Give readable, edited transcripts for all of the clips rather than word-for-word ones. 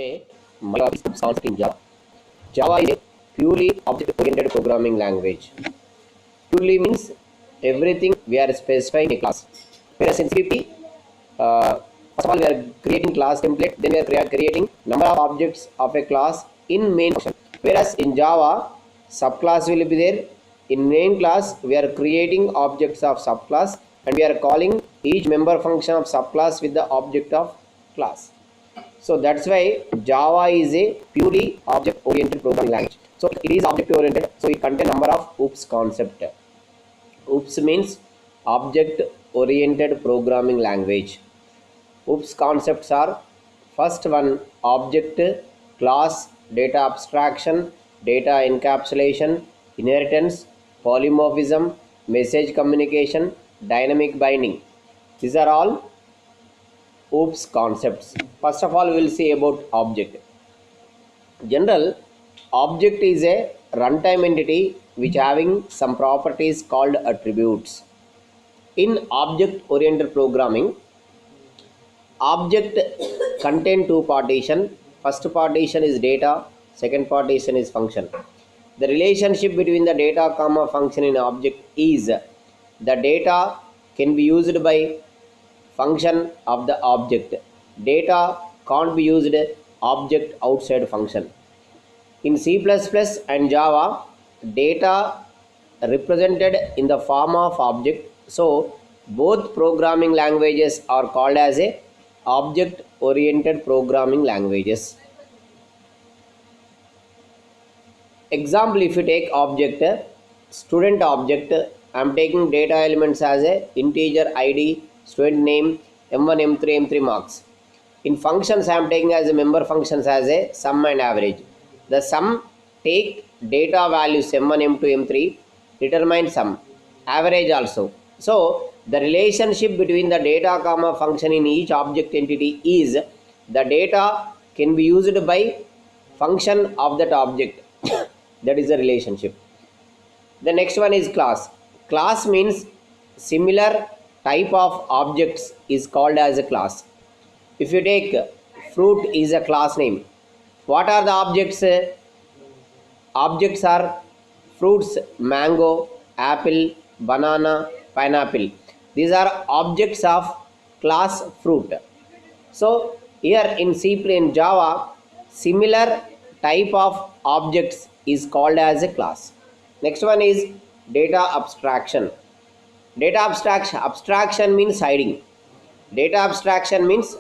My topic is concept in Java. Java is a purely object-oriented programming language. Purely means everything we are specifying a class. Whereas in CPP, first of all we are creating class template, then we are creating number of objects of a class in main function. Whereas in Java, subclass will be there. In main class, we are creating objects of subclass and we are calling each member function of subclass with the object of class. So that's why Java is a purely object-oriented programming language. So it is object-oriented. So it contains number of OOPS concept. OOPS means object-oriented programming language. OOPS concepts are first one object, class, data abstraction, data encapsulation, inheritance, polymorphism, message communication, dynamic binding. These are all OOPS concepts. First of all, we will see about object. General, object is a runtime entity which having some properties called attributes. In object-oriented programming, object contain two partition. First partition is data, second partition is function. The relationship between the data comma function in object is the data can be used by function of the object. Data can't be used object outside function. In C++ and Java, data represented in the form of object. So both programming languages are called as a object oriented programming languages. Example, if you take object, student object, I am taking data elements as a integer id, student name, m1, m3, m3 marks. In functions, I am taking as a member functions as a sum and average. The sum take data values m1, m2, m3, determine sum, average also. So the relationship between the data comma function in each object entity is the data can be used by function of that object. That is the relationship. The next one is class. Class means similar type of objects is called as a class. If you take fruit is a class name. What are the objects? Objects are fruits, mango, apple, banana, pineapple. These are objects of class fruit. So here in C in Java, similar type of objects is called as a class. Next one is data abstraction. Data abstraction means hiding. Data abstraction means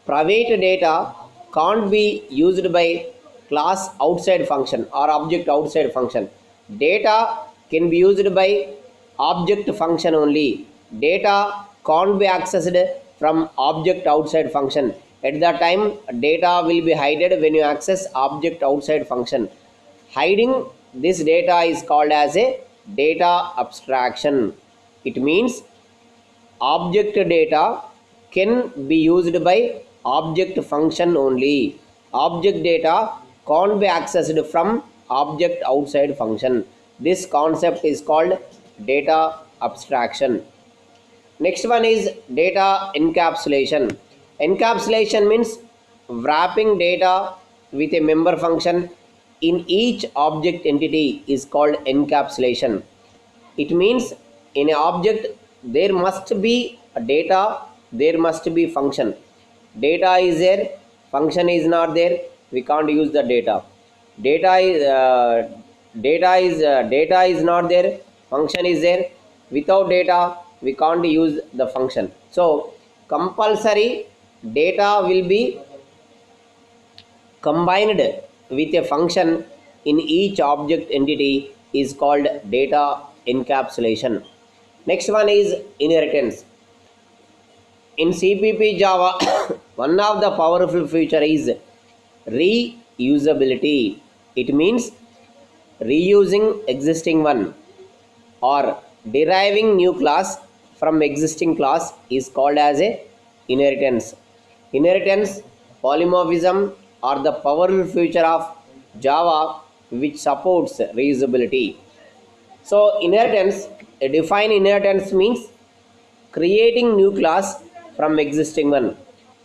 private data can't be used by class outside function or object outside function. Data can be used by object function only. Data can't be accessed from object outside function. At that time, data will be hidden when you access object outside function. Hiding this data is called as a data abstraction. It means object data can be used by object function only. Object data can't be accessed from object outside function. This concept is called data abstraction. Next one is data encapsulation. Encapsulation means wrapping data with a member function in each object entity is called encapsulation. It means in an object there must be a data, there must be function. Data is there, function is not there, we can't use the data. Data is not there, function is there. Without data we can't use the function. So compulsory data will be combined with a function in each object entity is called data encapsulation. Next one is inheritance. In CPP Java, one of the powerful feature is reusability. It means reusing existing one or deriving new class from existing class is called as a inheritance. Inheritance, polymorphism are the powerful feature of Java which supports reusability. So inheritance, define inheritance means creating new class from existing one.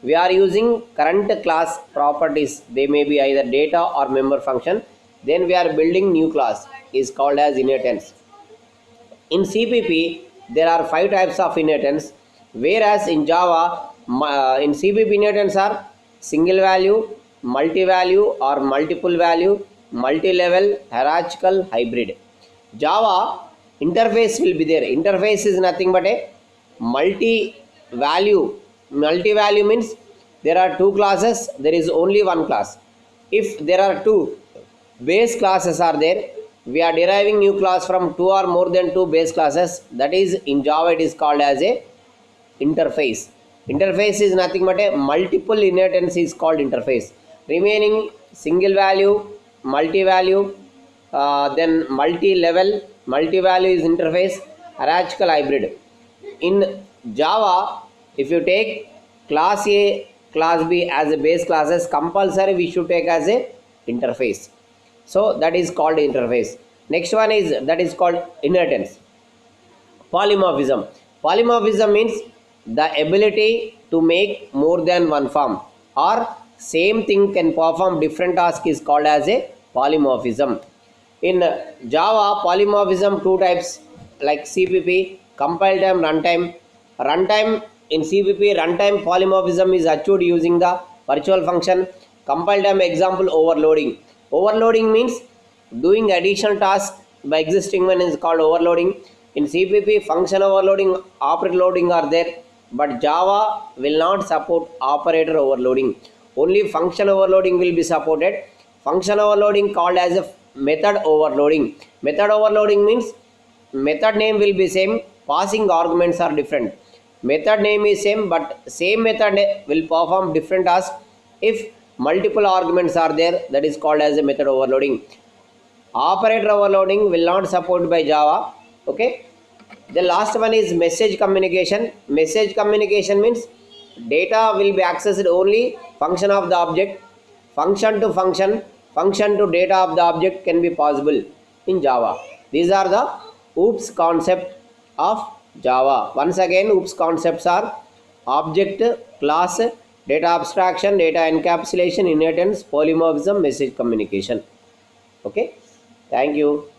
we are using current class properties, they may be either data or member function, then we are building new class is called as inheritance. In CPP, there are 5 types of inheritance, whereas in Java, in CPP inheritance are single value, multi-value or multiple value, multi-level, hierarchical, hybrid. Java interface will be there. Interface is nothing but a multi-value. Multi-value means there are two classes, there is only one class. If there are two base classes are there, we are deriving new class from two or more than two base classes. That is in Java it is called as a interface. Interface is nothing but a multiple inheritance is called interface. Remaining single value, multi value, then multi level, multi value is interface, hierarchical, hybrid. In Java, if you take class A, class B as a base classes, compulsory we should take as a interface. So that is called interface. Next one is that is called inheritance. Polymorphism. Polymorphism means the ability to make more than one form or same thing can perform different task is called as a polymorphism. In Java, polymorphism two types like CPP, compile time, runtime. Runtime in CPP, runtime polymorphism is achieved using the virtual function. Compile time example overloading. Overloading means doing additional task by existing one is called overloading. In CPP, function overloading, operator loading are there, but Java will not support operator overloading. Only function overloading will be supported. Function overloading called as a method overloading. Method overloading means method name will be same, passing arguments are different. Method name is same, but same method will perform different tasks if multiple arguments are there. That is called as a method overloading. Operator overloading will not support by Java. Okay. The last one is message communication. Message communication means data will be accessed only function of the object. Function to function, function to data of the object can be possible in Java. These are the OOPS concept of Java. Once again, OOPS concepts are object, class, data abstraction, data encapsulation, inheritance, polymorphism, message communication. Okay. Thank you.